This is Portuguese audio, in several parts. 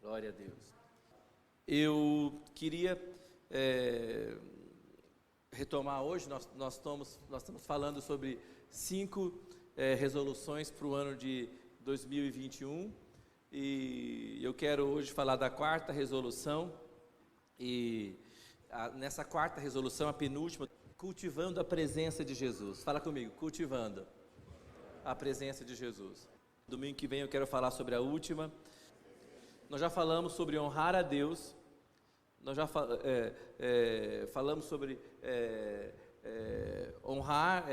Glória a Deus. Eu queria retomar hoje, nós estamos falando sobre 5 resoluções para o ano de 2021, e eu quero hoje falar da 4ª resolução, e nessa 4ª resolução, a penúltima, cultivando a presença de Jesus. Fala comigo, cultivando a presença de Jesus. Domingo que vem eu quero falar sobre a última. Nós já falamos sobre honrar a Deus, nós já falamos sobre honrar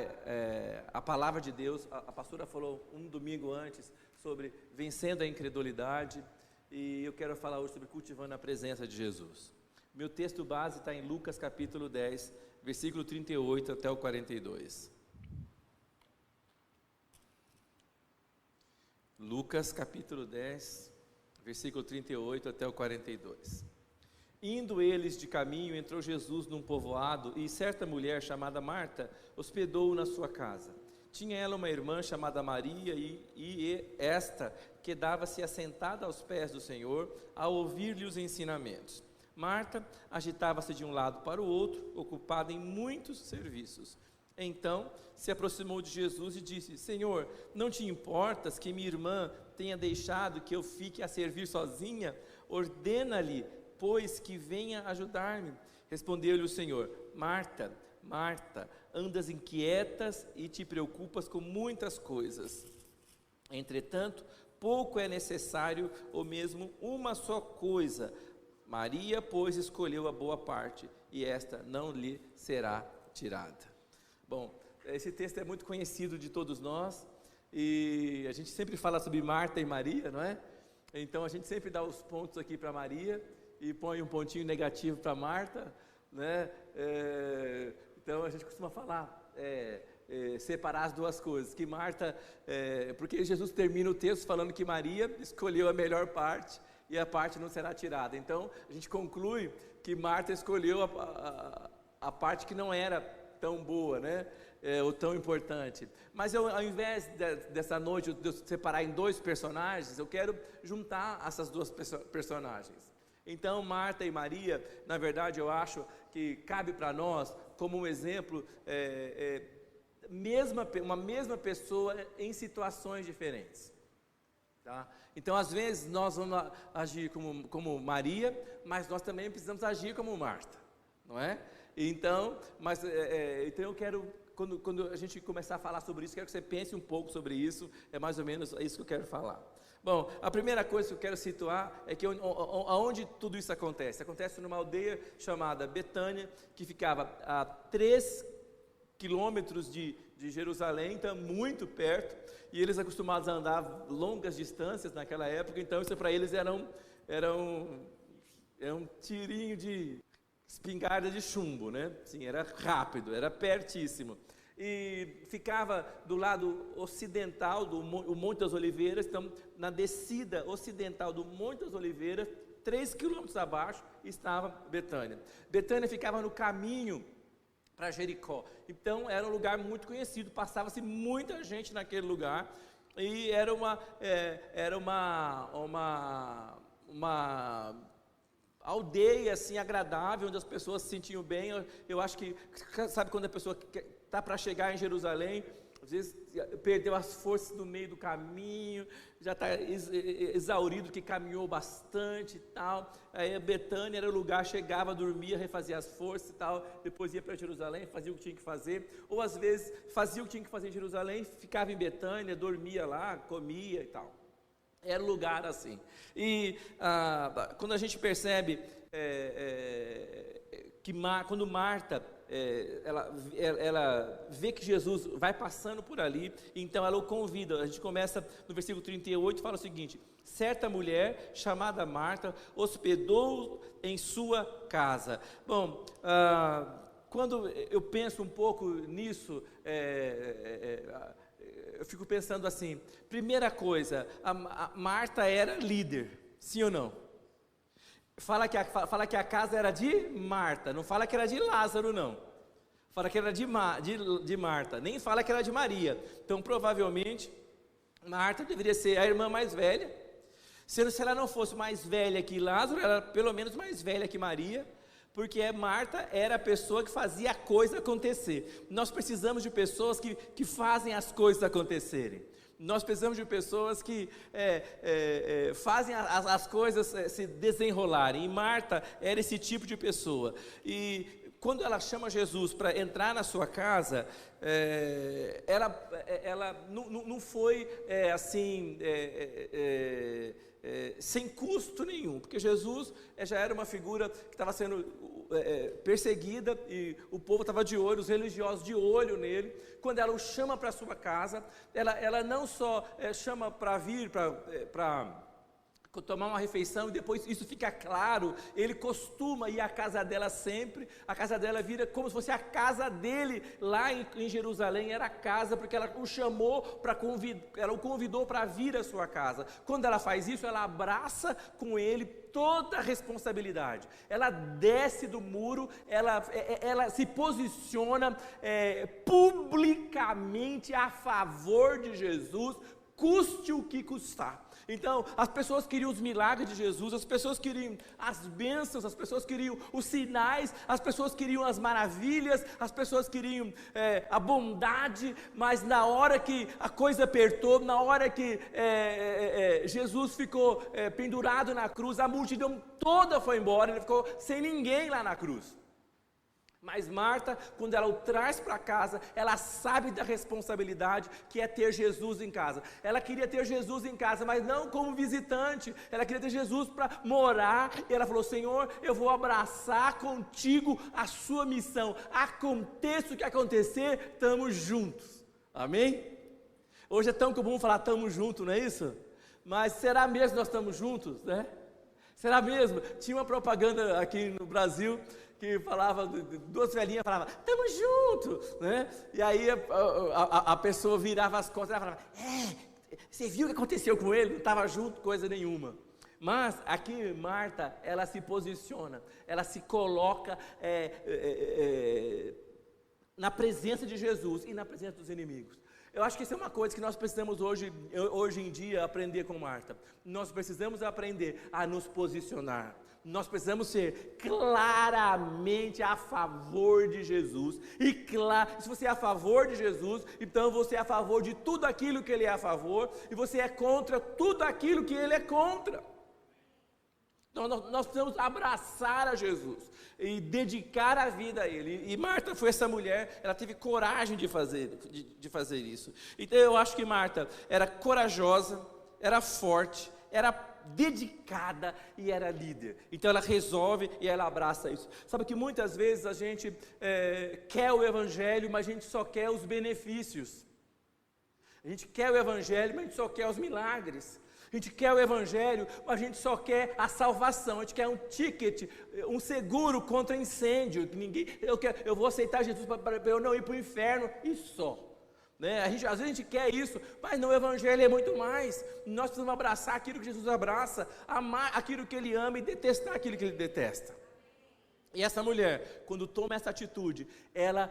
a palavra de Deus. A pastora falou um domingo antes sobre vencendo a incredulidade, e eu quero falar hoje sobre cultivando a presença de Jesus. Meu texto base está em Lucas capítulo 10, versículo 38 até o 42. Lucas capítulo 10, versículo 38 até o 42. Indo eles de caminho, entrou Jesus num povoado, e certa mulher chamada Marta hospedou-o na sua casa. Tinha ela uma irmã chamada Maria, e esta quedava-se assentada aos pés do Senhor, a ouvir-lhe os ensinamentos. Marta agitava-se de um lado para o outro, ocupada em muitos serviços. Então se aproximou de Jesus e disse: Senhor, não te importas que minha irmã tenha deixado que eu fique a servir sozinha? Ordena-lhe, pois, que venha ajudar-me. Respondeu-lhe o Senhor: Marta, Marta, andas inquietas e te preocupas com muitas coisas. Entretanto, pouco é necessário, ou mesmo uma só coisa. Maria, pois, escolheu a boa parte, e esta não lhe será tirada. Bom, esse texto é muito conhecido de todos nós, e a gente sempre fala sobre Marta e Maria, não é? Então a gente sempre dá os pontos aqui para Maria, e põe um pontinho negativo para Marta, né? Então a gente costuma falar, separar as duas coisas, que Marta, porque Jesus termina o texto falando que Maria escolheu a melhor parte, e a parte não será tirada. Então a gente conclui que Marta escolheu a parte que não era tão boa, né? Ou tão importante. Mas ao invés dessa noite de eu separar em 2 personagens, eu quero juntar essas 2 personagens. Então Marta e Maria, na verdade, eu acho que cabe para nós como um exemplo, uma mesma pessoa em situações diferentes. Tá? Então, às vezes, nós vamos agir como Maria, mas nós também precisamos agir como Marta, não é? Então, então eu quero, quando a gente começar a falar sobre isso, quero que você pense um pouco sobre isso, é mais ou menos isso que eu quero falar. Bom, a primeira coisa que eu quero situar é que aonde tudo isso acontece? Acontece numa aldeia chamada Betânia, que ficava a 3 quilômetros de Jerusalém, então muito perto, e eles acostumados a andar longas distâncias naquela época, então isso para eles era um tirinho de espingarda de chumbo, né? Sim, era rápido, era pertíssimo. E ficava do lado ocidental do Monte das Oliveiras. Então, na descida ocidental do Monte das Oliveiras, 3 quilômetros abaixo, estava Betânia. Betânia ficava no caminho para Jericó. Então era um lugar muito conhecido, passava-se muita gente naquele lugar, e era uma aldeia assim agradável, onde as pessoas se sentiam bem. Eu acho que, sabe quando a pessoa está para chegar em Jerusalém, às vezes perdeu as forças no meio do caminho, já está exaurido, que caminhou bastante e tal. Aí a Betânia era o lugar, chegava, dormia, refazia as forças e tal, depois ia para Jerusalém, fazia o que tinha que fazer, ou às vezes fazia o que tinha que fazer em Jerusalém, ficava em Betânia, dormia lá, comia e tal. Era um lugar assim. E quando a gente percebe que quando Marta ela vê que Jesus vai passando por ali, então ela o convida. A gente começa no versículo 38, fala o seguinte: certa mulher chamada Marta hospedou em sua casa. Bom, quando eu penso um pouco nisso, eu fico pensando assim, primeira coisa, a Marta era líder, sim ou não? Fala que a casa era de Marta, não fala que era de Lázaro, não. Fala que era de Marta, nem fala que era de Maria. Então, provavelmente, Marta deveria ser a irmã mais velha. Se ela não fosse mais velha que Lázaro, ela era pelo menos mais velha que Maria, porque Marta era a pessoa que fazia a coisa acontecer. Nós precisamos de pessoas que fazem as coisas acontecerem. Nós precisamos de pessoas que fazem as coisas se desenrolarem. E Marta era esse tipo de pessoa. E quando ela chama Jesus para entrar na sua casa, ela não foi assim, sem custo nenhum, porque Jesus já era uma figura que estava sendo perseguida, e o povo estava de olho, os religiosos de olho nele. Quando ela o chama para a sua casa, ela não só chama para vir, para tomar uma refeição, e depois isso fica claro, ele costuma ir à casa dela sempre, a casa dela vira como se fosse a casa dele, lá em Jerusalém era a casa, porque ela o chamou, ela o convidou para vir à sua casa. Quando ela faz isso, ela abraça com ele toda a responsabilidade, ela desce do muro, ela se posiciona publicamente a favor de Jesus, custe o que custar. Então, as pessoas queriam os milagres de Jesus, as pessoas queriam as bênçãos, as pessoas queriam os sinais, as pessoas queriam as maravilhas, as pessoas queriam a bondade, mas na hora que a coisa apertou, na hora que Jesus ficou pendurado na cruz, a multidão toda foi embora, ele ficou sem ninguém lá na cruz. Mas Marta, quando ela o traz para casa, ela sabe da responsabilidade que é ter Jesus em casa. Ela queria ter Jesus em casa, mas não como visitante. Ela queria ter Jesus para morar. E ela falou: Senhor, eu vou abraçar contigo a sua missão. Aconteça o que acontecer, estamos juntos. Amém? Hoje é tão comum falar estamos juntos, não é isso? Mas será mesmo que nós estamos juntos, né? Será mesmo? Tinha uma propaganda aqui no Brasil que falava, duas velhinhas falavam, estamos juntos, né? E aí a pessoa virava as costas e falava, você viu o que aconteceu com ele? Não estava junto, coisa nenhuma. Mas aqui Marta, ela se posiciona, ela se coloca na presença de Jesus e na presença dos inimigos. Eu acho que isso é uma coisa que nós precisamos hoje em dia aprender com Marta. Nós precisamos aprender a nos posicionar. Nós precisamos ser claramente a favor de Jesus. E claro, se você é a favor de Jesus, então você é a favor de tudo aquilo que Ele é a favor, e você é contra tudo aquilo que Ele é contra. Então nós precisamos abraçar a Jesus e dedicar a vida a Ele. E Marta foi essa mulher, ela teve coragem de fazer isso. Então eu acho que Marta era corajosa, era forte, era dedicada e era líder. Então ela resolve e ela abraça isso. Sabe que muitas vezes a gente quer o Evangelho, mas a gente só quer os benefícios. A gente quer o Evangelho, mas a gente só quer os milagres. A gente quer o Evangelho, mas a gente só quer a salvação. A gente quer um ticket, um seguro contra incêndio. Eu vou aceitar Jesus para eu não ir para o inferno e só. Né? Às vezes a gente quer isso, mas no Evangelho é muito mais. Nós precisamos abraçar aquilo que Jesus abraça, amar aquilo que Ele ama e detestar aquilo que Ele detesta. E essa mulher, quando toma essa atitude, ela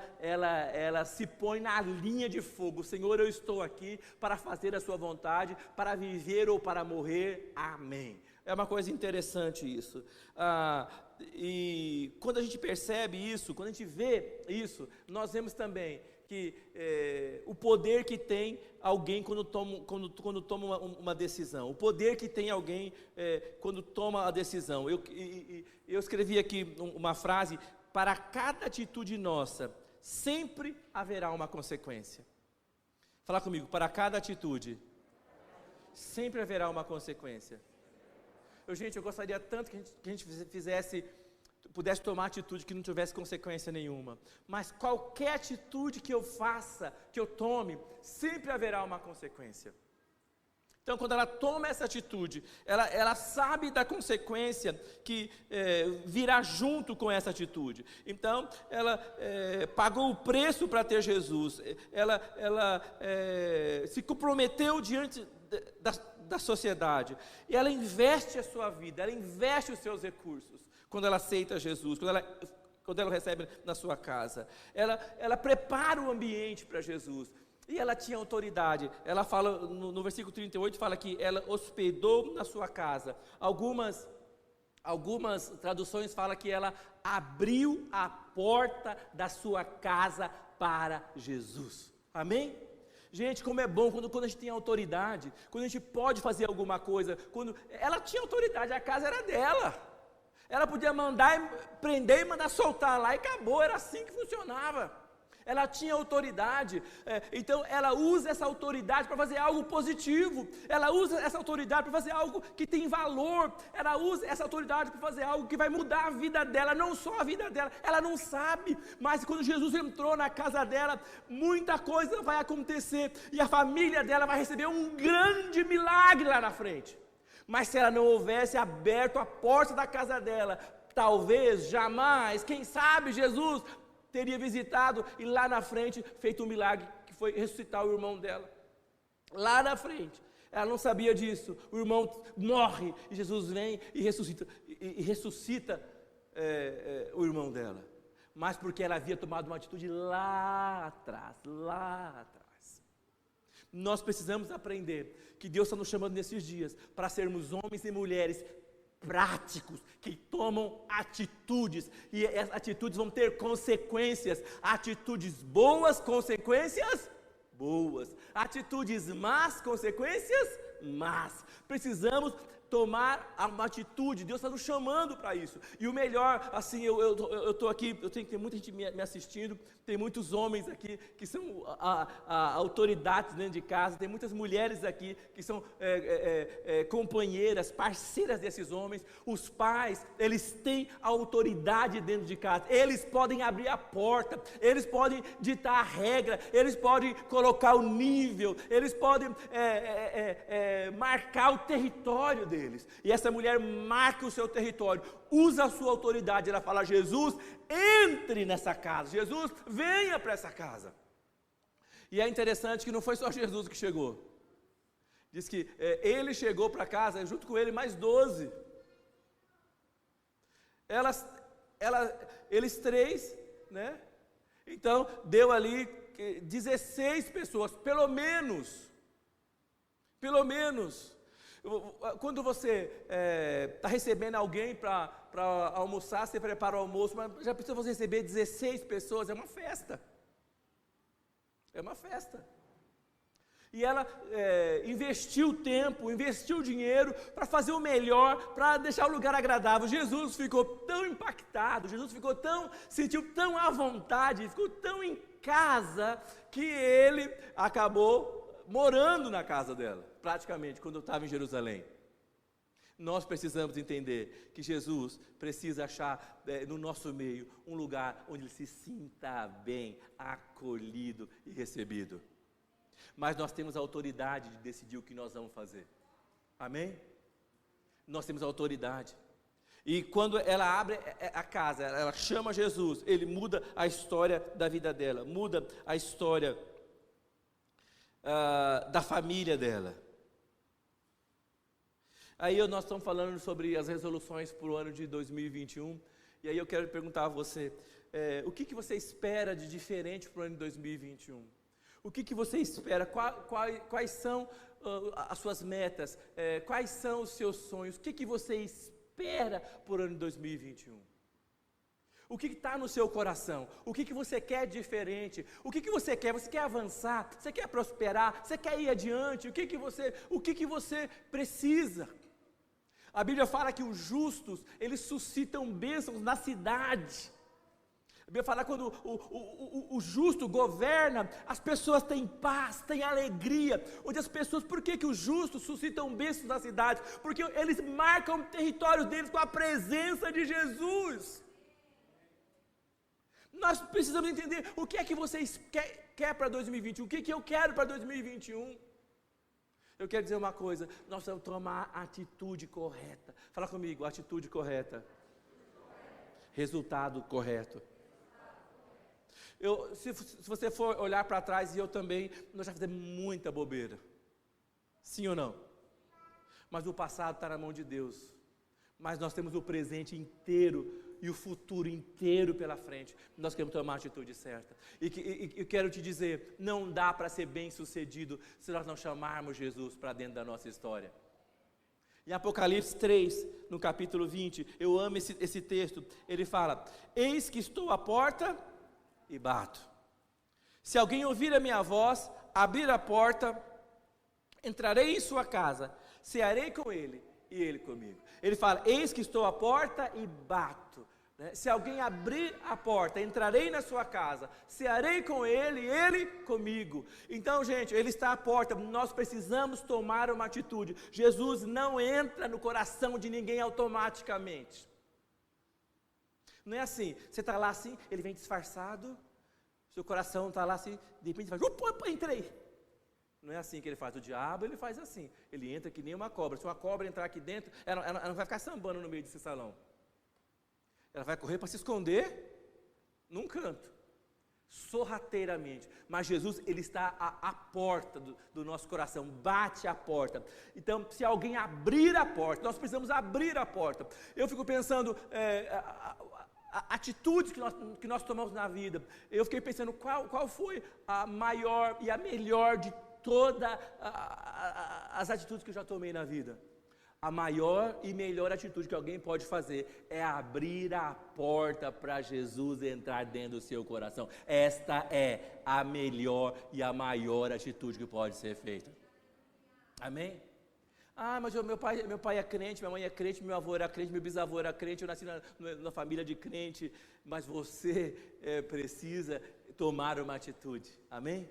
se põe na linha de fogo. Senhor, eu estou aqui para fazer a sua vontade, para viver ou para morrer. Amém. É uma coisa interessante isso. E quando a gente percebe isso, quando a gente vê isso, nós vemos também que o poder que tem alguém quando toma uma decisão, o poder que tem alguém quando toma a decisão. Eu escrevi aqui uma frase: para cada atitude nossa, sempre haverá uma consequência. Fala comigo, para cada atitude, sempre haverá uma consequência. Gente, eu gostaria tanto que a gente pudesse tomar atitude que não tivesse consequência nenhuma. Mas qualquer atitude que eu faça, que eu tome, sempre haverá uma consequência. Então, quando ela toma essa atitude, ela sabe da consequência que virá junto com essa atitude. Então, ela pagou o preço para ter Jesus. Ela se comprometeu diante da sociedade. E ela investe a sua vida, ela investe os seus recursos. Quando ela aceita Jesus, quando ela recebe na sua casa, ela prepara o ambiente para Jesus. E ela tinha autoridade. Ela fala, no versículo 38, fala que ela hospedou na sua casa. Algumas traduções falam que ela abriu a porta da sua casa para Jesus. Amém? Gente, como é bom quando a gente tem autoridade, quando a gente pode fazer alguma coisa. Quando ela tinha autoridade, a casa era dela. Ela podia mandar prender e mandar soltar lá e acabou, era assim que funcionava. Ela tinha autoridade, então ela usa essa autoridade para fazer algo positivo, ela usa essa autoridade para fazer algo que tem valor, ela usa essa autoridade para fazer algo que vai mudar a vida dela, não só a vida dela, ela não sabe, mas quando Jesus entrou na casa dela, muita coisa vai acontecer, e a família dela vai receber um grande milagre lá na frente. Mas se ela não houvesse aberto a porta da casa dela, talvez, jamais, quem sabe Jesus teria visitado e lá na frente feito um milagre, que foi ressuscitar o irmão dela. Lá na frente. Ela não sabia disso. O irmão morre e Jesus vem e ressuscita o irmão dela. Mas porque ela havia tomado uma atitude lá atrás. Nós precisamos aprender que Deus está nos chamando nesses dias para sermos homens e mulheres práticos, que tomam atitudes, e as atitudes vão ter consequências, atitudes boas, consequências boas, atitudes más, consequências más. Precisamos tomar uma atitude, Deus está nos chamando para isso, e o melhor, assim, eu estou aqui, eu tenho que ter muita gente me assistindo, tem muitos homens aqui, que são autoridades dentro de casa, tem muitas mulheres aqui, que são companheiras, parceiras desses homens, os pais, eles têm autoridade dentro de casa, eles podem abrir a porta, eles podem ditar a regra, eles podem colocar o nível, eles podem marcar o território deles, e essa mulher marca o seu território, usa a sua autoridade, ela fala: Jesus, entre nessa casa, Jesus, venha para essa casa. E é interessante que não foi só Jesus que chegou, diz que ele chegou para casa, junto com ele mais 12, eles 3, né? Então deu ali 16 pessoas, pelo menos, quando você está recebendo alguém para almoçar, você prepara o almoço, mas já precisa você receber 16 pessoas, é uma festa. E ela investiu tempo, investiu dinheiro para fazer o melhor, para deixar o lugar agradável. Jesus ficou tão impactado, sentiu tão à vontade, ficou tão em casa, que ele acabou morando na casa dela, praticamente, quando eu estava em Jerusalém. Nós precisamos entender que Jesus precisa achar no nosso meio um lugar onde ele se sinta bem, acolhido e recebido. Mas nós temos a autoridade de decidir o que nós vamos fazer. Amém? Nós temos a autoridade. E quando ela abre a casa, ela chama Jesus, ele muda a história da vida dela, muda a história da família dela. Aí nós estamos falando sobre as resoluções para o ano de 2021, e aí eu quero perguntar a você, o que você espera de diferente para o ano de 2021? O que você espera? Quais são as suas metas? Quais são os seus sonhos? O que você espera para o ano de 2021? O que está no seu coração? O que você quer diferente? O que você quer? Você quer avançar? Você quer prosperar? Você quer ir adiante? O que você precisa? A Bíblia fala que os justos, eles suscitam bênçãos na cidade. A Bíblia fala que quando o justo governa, as pessoas têm paz, têm alegria. Onde as pessoas, por que os justos suscitam bênçãos na cidade? Porque eles marcam o território deles com a presença de Jesus. Nós precisamos entender o que é que vocês quer para 2021, o que eu quero para 2021. Eu quero dizer uma coisa, nós precisamos tomar a atitude correta. Fala comigo, atitude correta. Resultado correto. Se você for olhar para trás, e eu também, nós já fizemos muita bobeira. Sim ou não? Mas o passado está na mão de Deus. Mas nós temos o presente inteiro e o futuro inteiro pela frente. Nós queremos tomar a atitude certa. E eu quero te dizer, não dá para ser bem sucedido se nós não chamarmos Jesus para dentro da nossa história. Em Apocalipse 3, no capítulo 20, eu amo esse texto, ele fala: eis que estou à porta e bato. Se alguém ouvir a minha voz, abrir a porta, entrarei em sua casa, cearei com ele e ele comigo. Ele fala: eis que estou à porta e bato. Se alguém abrir a porta, entrarei na sua casa, cearei com ele e ele comigo. Então, gente, ele está à porta, nós precisamos tomar uma atitude. Jesus não entra no coração de ninguém automaticamente. Não é assim, você está lá assim, ele vem disfarçado, seu coração está lá assim, de repente faz, opa, entrei. Não é assim que ele faz. O diabo, ele faz assim, ele entra que nem uma cobra. Se uma cobra entrar aqui dentro, ela não vai ficar sambando no meio desse salão. Ela vai correr para se esconder num canto, sorrateiramente. Mas Jesus, ele está à porta do nosso coração, bate a porta. Então, se alguém abrir a porta, nós precisamos abrir a porta. Eu fico pensando, atitudes que nós tomamos na vida. Eu fiquei pensando, qual foi a maior e a melhor de todas as atitudes que eu já tomei na vida? A maior e melhor atitude que alguém pode fazer é abrir a porta para Jesus entrar dentro do seu coração. Esta é a melhor e a maior atitude que pode ser feita. Amém? Ah, mas meu pai é crente, minha mãe é crente, meu avô era crente, meu bisavô era crente, eu nasci na família de crente. Mas você precisa tomar uma atitude. Amém?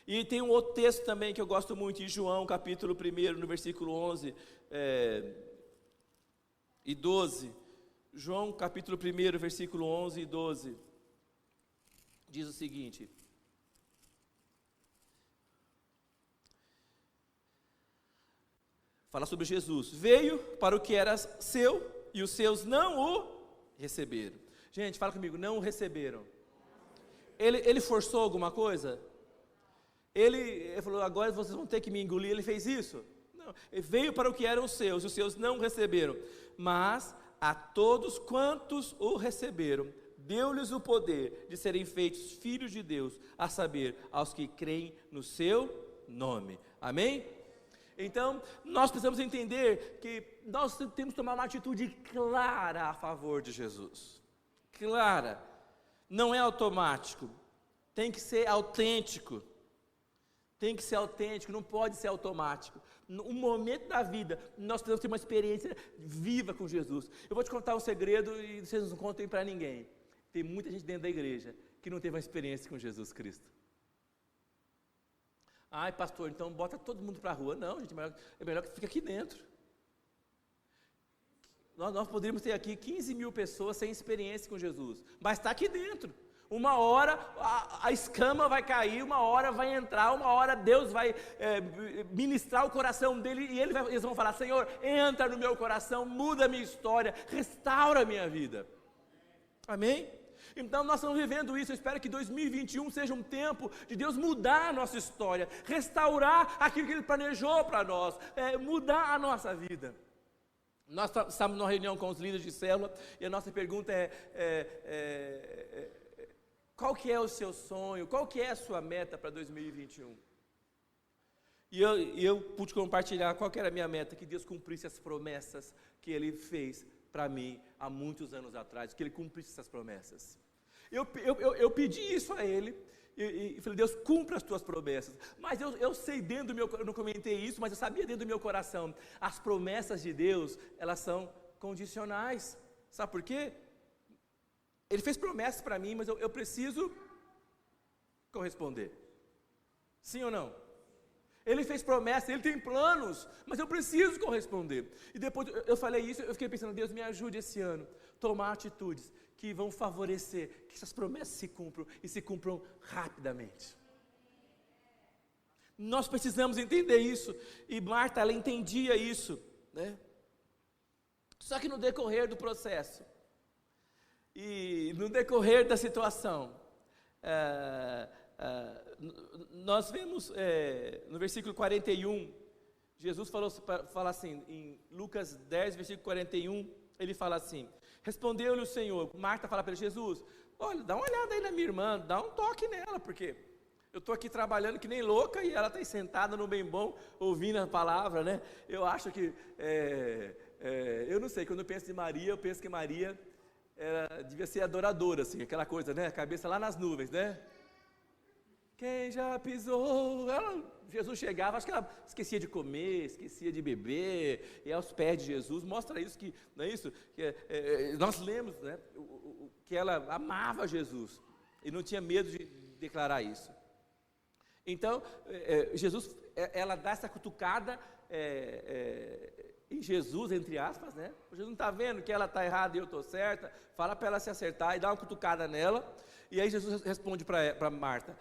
E tem um outro texto também que eu gosto muito, em João, capítulo 1, no versículo 11 e 12. João, capítulo 1, versículo 11 e 12. Diz o seguinte: fala sobre Jesus. Veio para o que era seu e os seus não o receberam. Gente, fala comigo, não o receberam. Ele forçou alguma coisa? Ele falou, agora vocês vão ter que me engolir. Ele fez isso? Não. Ele veio para o que eram os seus não receberam. Mas a todos quantos o receberam, deu-lhes o poder de serem feitos filhos de Deus, a saber, aos que creem no seu nome. Amém? Então, nós precisamos entender que nós temos que tomar uma atitude clara a favor de Jesus. Clara. Não é automático. Tem que ser autêntico. Tem que ser autêntico, não pode ser automático. Um momento da vida, nós precisamos ter uma experiência viva com Jesus. Eu vou te contar um segredo e vocês não contem para ninguém. Tem muita gente dentro da igreja que não teve uma experiência com Jesus Cristo. Ai, pastor, então bota todo mundo para a rua. Não, gente, é melhor que fique aqui dentro. Nós poderíamos ter aqui 15 mil pessoas sem experiência com Jesus, mas está aqui dentro. Uma hora a escama vai cair, uma hora vai entrar, uma hora Deus vai ministrar o coração dele e eles vão falar, Senhor, entra no meu coração, muda a minha história, restaura a minha vida. Amém? Então nós estamos vivendo isso. Eu espero que 2021 seja um tempo de Deus mudar a nossa história, restaurar aquilo que Ele planejou para nós, mudar a nossa vida. Nós estamos numa reunião com os líderes de célula e a nossa pergunta qual que é o seu sonho, qual que é a sua meta para 2021? E eu pude compartilhar qual que era a minha meta, que Deus cumprisse as promessas que Ele fez para mim há muitos anos atrás, que Ele cumprisse essas promessas. Eu pedi isso a Ele, e falei, Deus, cumpra as tuas promessas. Mas eu sei dentro do meu, eu não comentei isso, mas eu sabia dentro do meu coração, as promessas de Deus, elas são condicionais. Sabe por quê? Ele fez promessas para mim, mas eu preciso corresponder. Sim ou não? Ele fez promessas, Ele tem planos, mas eu preciso corresponder. E depois eu falei isso, eu fiquei pensando, Deus, me ajude esse ano a tomar atitudes que vão favorecer que essas promessas se cumpram e se cumpram rapidamente. Nós precisamos entender isso, e Marta, ela entendia isso, né? Só que no decorrer do processo, e no decorrer da situação, nós vemos no versículo 41, Jesus fala assim, em Lucas 10, versículo 41, Ele fala assim, respondeu-lhe o Senhor, Marta fala para ele, Jesus, olha, dá uma olhada aí na minha irmã, dá um toque nela, porque eu estou aqui trabalhando que nem louca e ela está aí sentada no bem bom, ouvindo a palavra, né? Eu acho que, eu não sei, quando eu penso em Maria, eu penso que Maria devia ser adoradora, assim, aquela coisa, né? A cabeça lá nas nuvens, né? Quem já pisou? Jesus chegava, acho que ela esquecia de comer, esquecia de beber, e aos pés de Jesus, mostra isso, que, não é isso? Que, nós lemos, né? Que ela amava Jesus, e não tinha medo de declarar isso. Então, Jesus, ela dá essa cutucada em Jesus, entre aspas, né? Jesus não está vendo que ela está errada e eu estou certa, fala para ela se acertar e dá uma cutucada nela, e aí Jesus responde para Marta,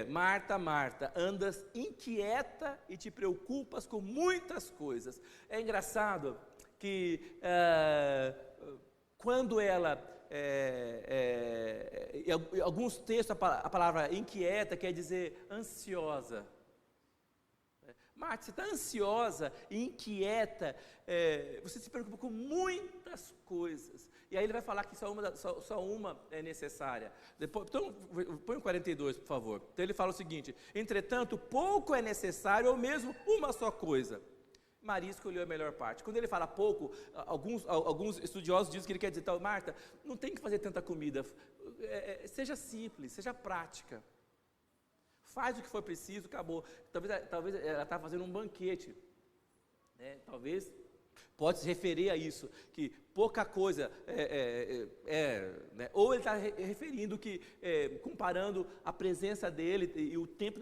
Marta, Marta, andas inquieta e te preocupas com muitas coisas. É engraçado que quando ela, em alguns textos a palavra inquieta quer dizer ansiosa. Marta, você está ansiosa e inquieta, você se preocupa com muitas coisas. E aí ele vai falar que só uma é necessária. Depois, então, põe o 42, por favor. Então ele fala o seguinte, entretanto, pouco é necessário, ou mesmo uma só coisa. Maria escolheu a melhor parte. Quando ele fala pouco, alguns estudiosos dizem que ele quer dizer, então, Marta, não tem que fazer tanta comida, seja simples, seja prática. Faz o que for preciso, acabou. Talvez ela está fazendo um banquete, né? Talvez pode se referir a isso, que pouca coisa né? Ou ele está referindo que, comparando a presença dele e o tempo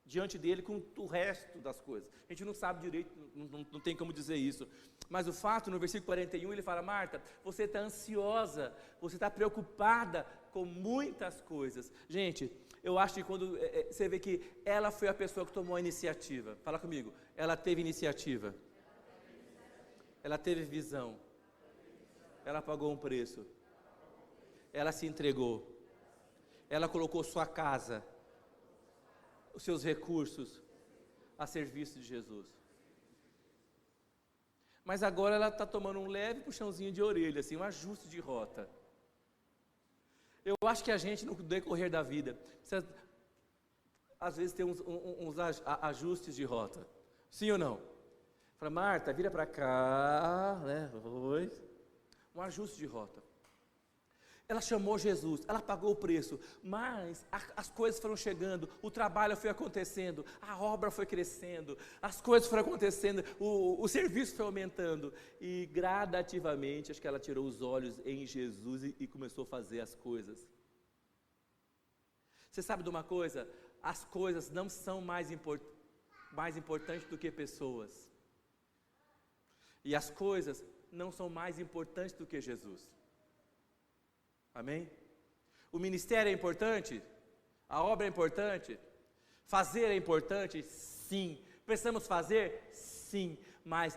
diante dele com o resto das coisas. A gente não sabe direito, não tem como dizer isso. Mas o fato, no versículo 41, ele fala, Marta, você está ansiosa, você está preocupada com muitas coisas. Gente, eu acho que quando você vê que ela foi a pessoa que tomou a iniciativa, fala comigo, ela teve iniciativa, ela teve visão, ela pagou um preço, ela se entregou, ela colocou sua casa, os seus recursos a serviço de Jesus. Mas agora ela está tomando um leve puxãozinho de orelha, assim, um ajuste de rota. Eu acho que a gente, no decorrer da vida, precisa, às vezes, ter uns ajustes de rota. Sim ou não? Fala, Marta, vira para cá, né? Oi. Um ajuste de rota. Ela chamou Jesus, ela pagou o preço, mas as coisas foram chegando, o trabalho foi acontecendo, a obra foi crescendo, as coisas foram acontecendo, o serviço foi aumentando, e gradativamente, acho que ela tirou os olhos em Jesus e começou a fazer as coisas. Você sabe de uma coisa? As coisas não são mais importantes do que pessoas, e as coisas não são mais importantes do que Jesus. Amém? O ministério é importante? A obra é importante? Fazer é importante? Sim. Precisamos fazer? Sim. Mas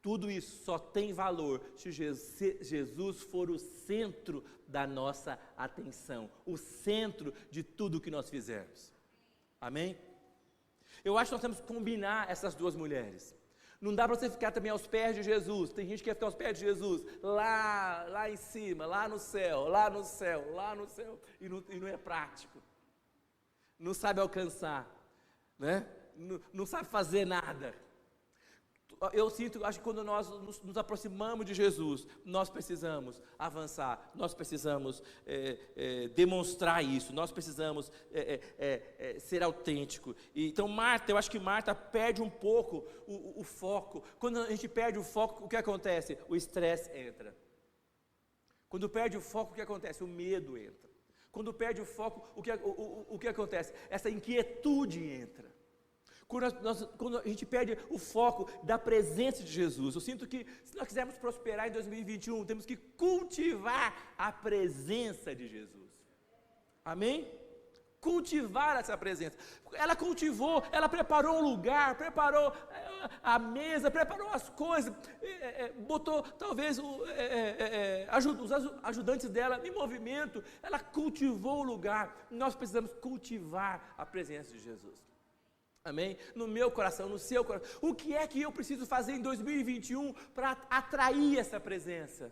tudo isso só tem valor se Jesus for o centro da nossa atenção, o centro de tudo que nós fizermos. Amém? Eu acho que nós temos que combinar essas duas mulheres. Não dá para você ficar também aos pés de Jesus. Tem gente que quer ficar aos pés de Jesus, lá em cima, lá no céu, e não é prático. Não sabe alcançar, né? Não sabe fazer nada. Eu acho que quando nós nos aproximamos de Jesus, nós precisamos avançar, nós precisamos demonstrar isso, nós precisamos ser autêntico. Então eu acho que Marta perde um pouco o foco. Quando a gente perde o foco, o que acontece? O estresse entra. Quando perde o foco, o que acontece? O medo entra. Quando perde o foco, o que acontece? Essa inquietude entra. Quando a gente perde o foco da presença de Jesus, eu sinto que se nós quisermos prosperar em 2021, temos que cultivar a presença de Jesus. Amém? Cultivar essa presença. Ela cultivou, ela preparou um lugar, preparou a mesa, preparou as coisas, botou talvez os ajudantes dela em movimento, ela cultivou o lugar. Nós precisamos cultivar a presença de Jesus. Amém? No meu coração, no seu coração. O que é que eu preciso fazer em 2021 para atrair essa presença? O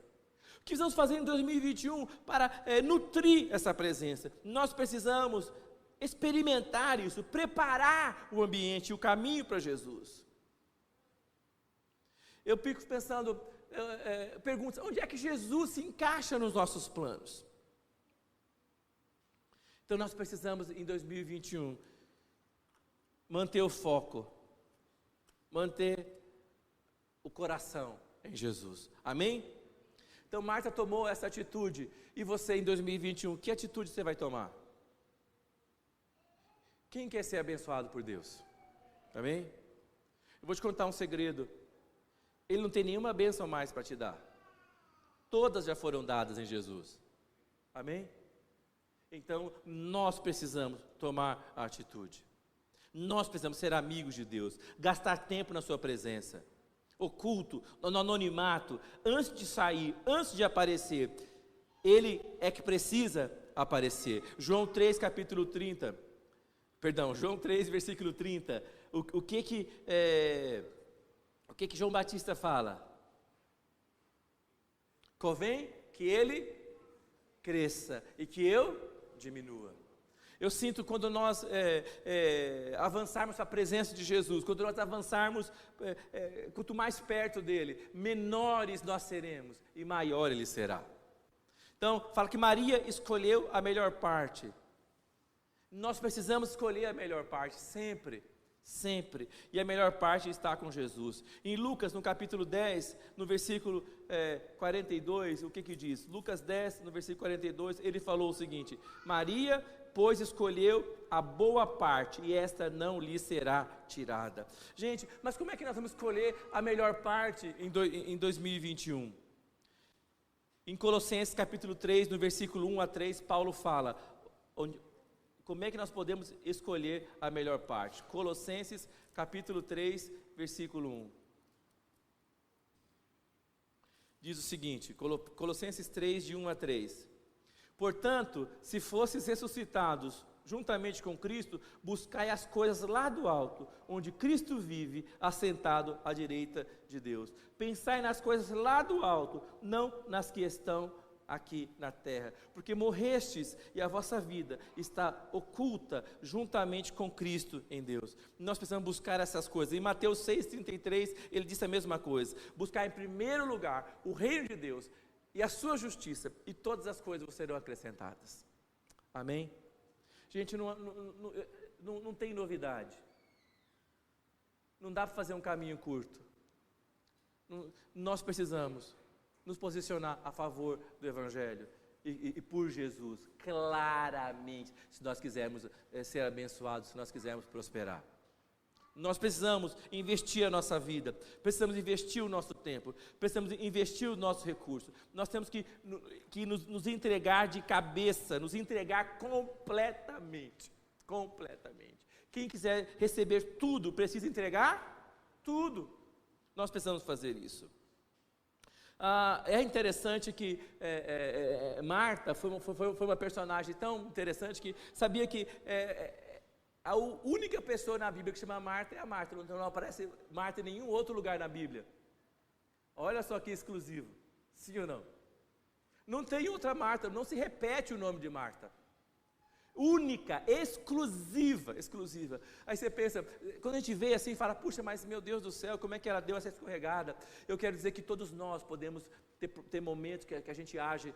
que precisamos fazer em 2021 para nutrir essa presença? Nós precisamos experimentar isso, preparar o ambiente, o caminho para Jesus. Eu fico pensando, perguntas, onde é que Jesus se encaixa nos nossos planos? Então nós precisamos em 2021 manter o foco, manter o coração em Jesus, amém? Então Marta tomou essa atitude, e você em 2021, que atitude você vai tomar? Quem quer ser abençoado por Deus? Amém? Eu vou te contar um segredo, Ele não tem nenhuma bênção mais para te dar, todas já foram dadas em Jesus, amém? Então nós precisamos tomar a atitude. Nós precisamos ser amigos de Deus, gastar tempo na sua presença, oculto, no anonimato, antes de sair, antes de aparecer. Ele é que precisa aparecer. João 3, versículo 30. O que João Batista fala? Convém que ele cresça e que eu diminua. Eu sinto quando nós avançarmos para a presença de Jesus, quando nós avançarmos, quanto mais perto dele, menores nós seremos e maior ele será. Então, fala que Maria escolheu a melhor parte. Nós precisamos escolher a melhor parte, sempre, sempre. E a melhor parte está com Jesus. Em Lucas, no capítulo 10, no versículo 42, o que diz? Lucas 10, no versículo 42, ele falou o seguinte: Maria, pois escolheu a boa parte, e esta não lhe será tirada. Gente, mas como é que nós vamos escolher a melhor parte em 2021? Em Colossenses capítulo 3, no versículo 1 a 3, Paulo fala, como é que nós podemos escolher a melhor parte? Colossenses capítulo 3, versículo 1. Diz o seguinte, Colossenses 3, de 1 a 3. Portanto, se fosses ressuscitados juntamente com Cristo, buscai as coisas lá do alto, onde Cristo vive, assentado à direita de Deus. Pensai nas coisas lá do alto, não nas que estão aqui na terra, porque morrestes e a vossa vida está oculta juntamente com Cristo em Deus. Nós precisamos buscar essas coisas. Em Mateus 6,33, ele disse a mesma coisa: buscar em primeiro lugar o reino de Deus e a sua justiça, e todas as coisas vos serão acrescentadas. Amém? Gente, não tem novidade. Não dá para fazer um caminho curto. Nós precisamos nos posicionar a favor do Evangelho e por Jesus, claramente, se nós quisermos ser abençoados, se nós quisermos prosperar. Nós precisamos investir a nossa vida, precisamos investir o nosso tempo, precisamos investir o nosso recurso. Nós temos que nos entregar de cabeça, nos entregar completamente. Quem quiser receber tudo, precisa entregar tudo. Nós precisamos fazer isso. É interessante que Marta foi uma personagem tão interessante que sabia que a única pessoa na Bíblia que chama Marta é a Marta, não aparece Marta em nenhum outro lugar na Bíblia. Olha só que exclusivo, sim ou não? Não tem outra Marta, não se repete o nome de Marta. Única, exclusiva. Aí você pensa, quando a gente vê assim, fala, puxa, mas meu Deus do céu, como é que ela deu essa escorregada? Eu quero dizer que todos nós podemos ter momentos que a gente age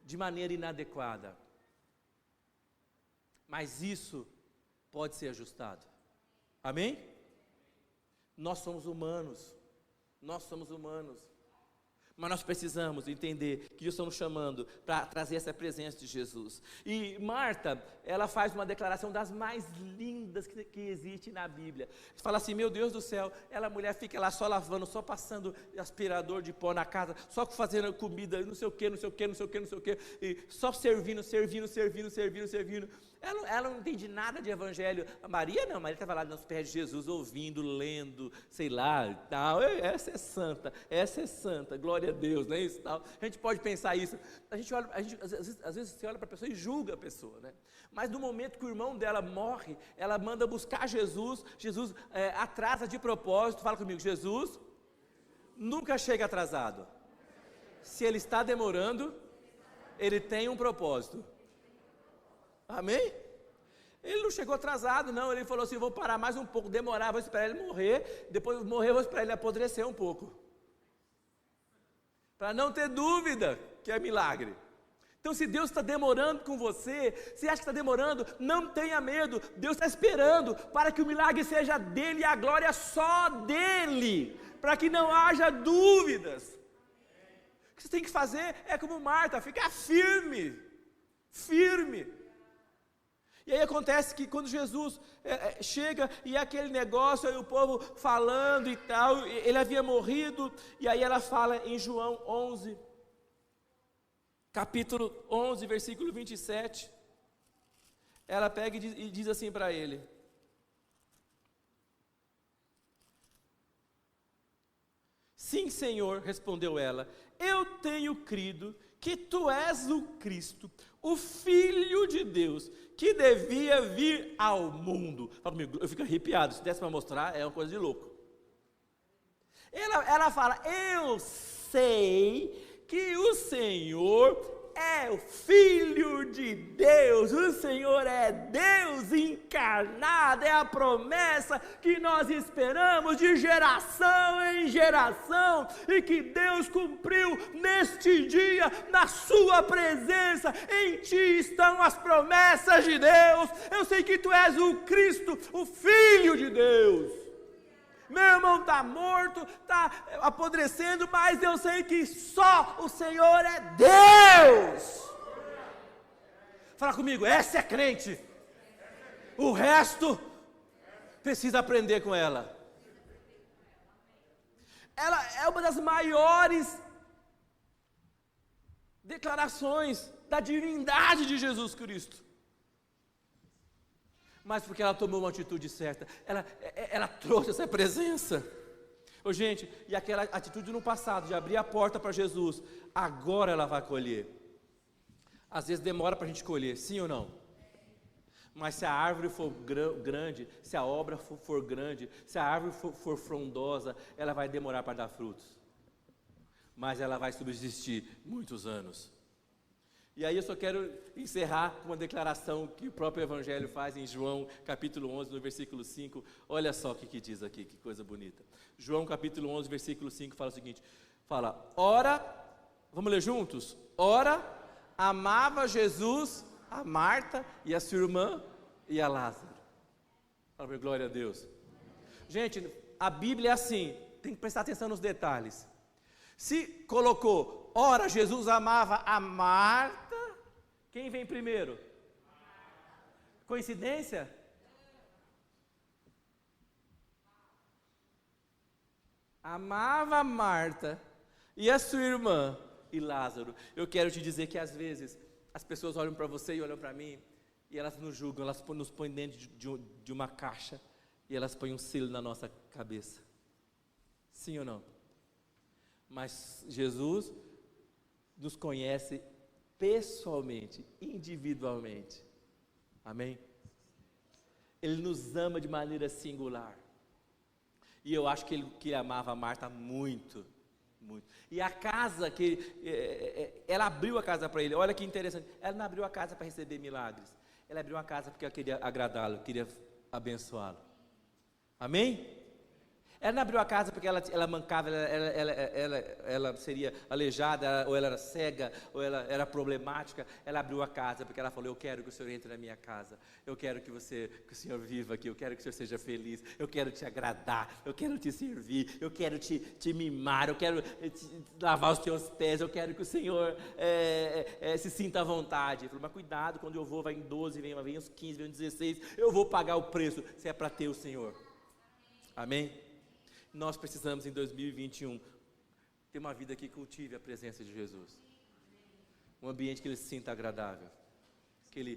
de maneira inadequada. Mas isso pode ser ajustado. Amém? Nós somos humanos. Mas nós precisamos entender que Deus está nos chamando para trazer essa presença de Jesus. E Marta, ela faz uma declaração das mais lindas que existe na Bíblia. Fala assim, meu Deus do céu, a mulher fica lá só lavando, só passando aspirador de pó na casa, só fazendo comida, não sei o que, e só servindo. Ela não entende nada de evangelho. A Maria não, Maria estava lá nos pés de Jesus, ouvindo, lendo, sei lá, tal. Essa é santa, glória a Deus, não é isso, tal. A gente pode pensar isso. Às vezes você olha para a pessoa e julga a pessoa, né? Mas no momento que o irmão dela morre, ela manda buscar Jesus, Jesus atrasa de propósito. Fala comigo, Jesus nunca chega atrasado. Se ele está demorando, ele tem um propósito. Amém? Ele não chegou atrasado, não. Ele falou assim: vou parar mais um pouco, demorar, vou esperar ele morrer. Depois de morrer, vou esperar ele apodrecer um pouco, para não ter dúvida que é milagre. Então, se Deus está demorando com você, se acha que está demorando, não tenha medo. Deus está esperando para que o milagre seja dele e a glória só dele, para que não haja dúvidas. O que você tem que fazer é como Marta, ficar firme, firme. E aí acontece que quando Jesus chega e aquele negócio, aí o povo falando e tal, ele havia morrido, e aí ela fala em João 11, capítulo 11, versículo 27, ela pega e diz assim para ele: sim, Senhor, respondeu ela, eu tenho crido que tu és o Cristo, o Filho de Deus, que devia vir ao mundo. Fala comigo, eu fico arrepiado, se desse para mostrar, é uma coisa de louco. Ela fala: eu sei que o Senhor é o Filho de Deus, o Senhor é Deus encarnado, é a promessa que nós esperamos de geração em geração, e que Deus cumpriu neste dia, na sua presença. Em ti estão as promessas de Deus. Eu sei que tu és o Cristo, o Filho de Deus. Meu irmão está morto, está apodrecendo, mas eu sei que só o Senhor é Deus. Fala comigo, essa é crente. O resto precisa aprender com ela. Ela é uma das maiores declarações da divindade de Jesus Cristo. Mas porque ela tomou uma atitude certa, ela trouxe essa presença. Ô, gente, e aquela atitude no passado, de abrir a porta para Jesus, agora ela vai colher. Às vezes demora para a gente colher, sim ou não? Mas se a árvore for grande, se a obra for grande, se a árvore for frondosa, ela vai demorar para dar frutos. Mas ela vai subsistir muitos anos. E aí eu só quero encerrar com uma declaração que o próprio Evangelho faz em João capítulo 11, no versículo 5. Olha só o que diz aqui, que coisa bonita. João capítulo 11, versículo 5 fala o seguinte, ora, vamos ler juntos? Ora, amava Jesus a Marta e a sua irmã e a Lázaro. Fala, glória a Deus. Gente, a Bíblia é assim, tem que prestar atenção nos detalhes. Se colocou, ora, Jesus amava a Marta, quem vem primeiro? Coincidência? Amava a Marta e a sua irmã e Lázaro. Eu quero te dizer que às vezes as pessoas olham para você e olham para mim e elas nos julgam, elas nos põem dentro de uma caixa e elas põem um selo na nossa cabeça. Sim ou não? Mas Jesus nos conhece pessoalmente, individualmente. Amém? Ele nos ama de maneira singular. E eu acho que ele amava a Marta muito, muito. E a casa ela abriu a casa para ele. Olha que interessante. Ela não abriu a casa para receber milagres. Ela abriu a casa porque ela queria agradá-lo, queria abençoá-lo. Amém? Ela não abriu a casa porque ela mancava, ela seria aleijada, ou ela era cega, ou ela era problemática. Ela abriu a casa porque ela falou: eu quero que o Senhor entre na minha casa, eu quero que o Senhor viva aqui, eu quero que o Senhor seja feliz, eu quero te agradar, eu quero te servir, eu quero te mimar, eu quero lavar os teus pés, eu quero que o Senhor se sinta à vontade. Ele falou: mas cuidado, quando eu vou, vai em 12, vem uns 15, vem uns 16, eu vou pagar o preço, se é para ter o Senhor. Amém? Nós precisamos em 2021 ter uma vida que cultive a presença de Jesus, um ambiente que ele se sinta agradável. que ele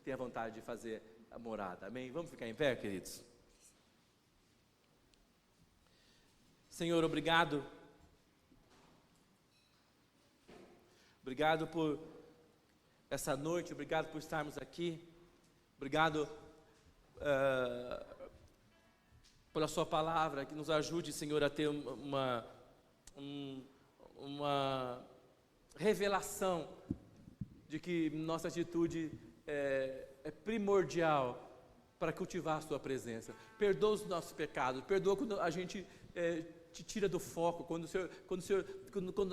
tenha vontade de fazer a morada. Amém? Vamos ficar em pé, queridos? Senhor, obrigado. Obrigado por essa noite, obrigado por estarmos aqui. Obrigado pela sua palavra, que nos ajude, Senhor, a ter uma revelação de que nossa atitude é primordial para cultivar a sua presença. Perdoa os nossos pecados, perdoa quando a gente te tira do foco, quando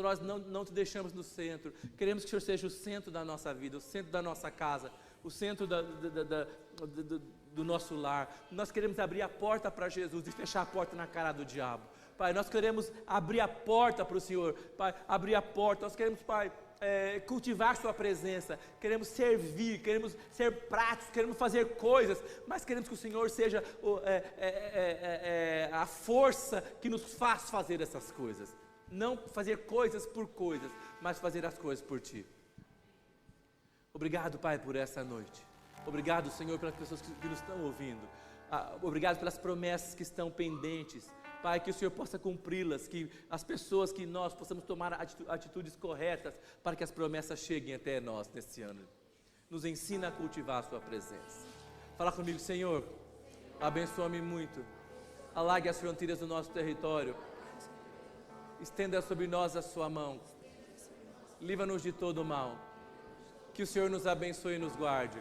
nós não te deixamos no centro. Queremos que o Senhor seja o centro da nossa vida, o centro da nossa casa, o centro do nosso lar. Nós queremos abrir a porta para Jesus e fechar a porta na cara do diabo. Pai, nós queremos abrir a porta para o Senhor, Pai, abrir a porta. Nós queremos, Pai, cultivar sua presença, queremos servir, queremos ser práticos, queremos fazer coisas, mas queremos que o Senhor seja a força que nos faz fazer essas coisas. Não fazer coisas por coisas, mas fazer as coisas por Ti. Obrigado, Pai, por essa noite. Obrigado, Senhor, pelas pessoas que nos estão ouvindo. Obrigado pelas promessas que estão pendentes. Pai, que o Senhor possa cumpri-las, que as pessoas, que nós possamos tomar atitudes corretas para que as promessas cheguem até nós nesse ano. Nos ensina a cultivar a sua presença. Fala comigo, Senhor, abençoa-me muito, alargue as fronteiras do nosso território, estenda sobre nós a sua mão, livra-nos de todo o mal, que o Senhor nos abençoe e nos guarde,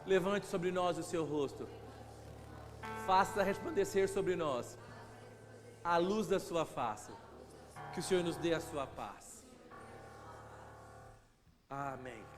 levante sobre nós o seu rosto, faça resplandecer sobre nós a luz da sua face, que o Senhor nos dê a sua paz. Amém.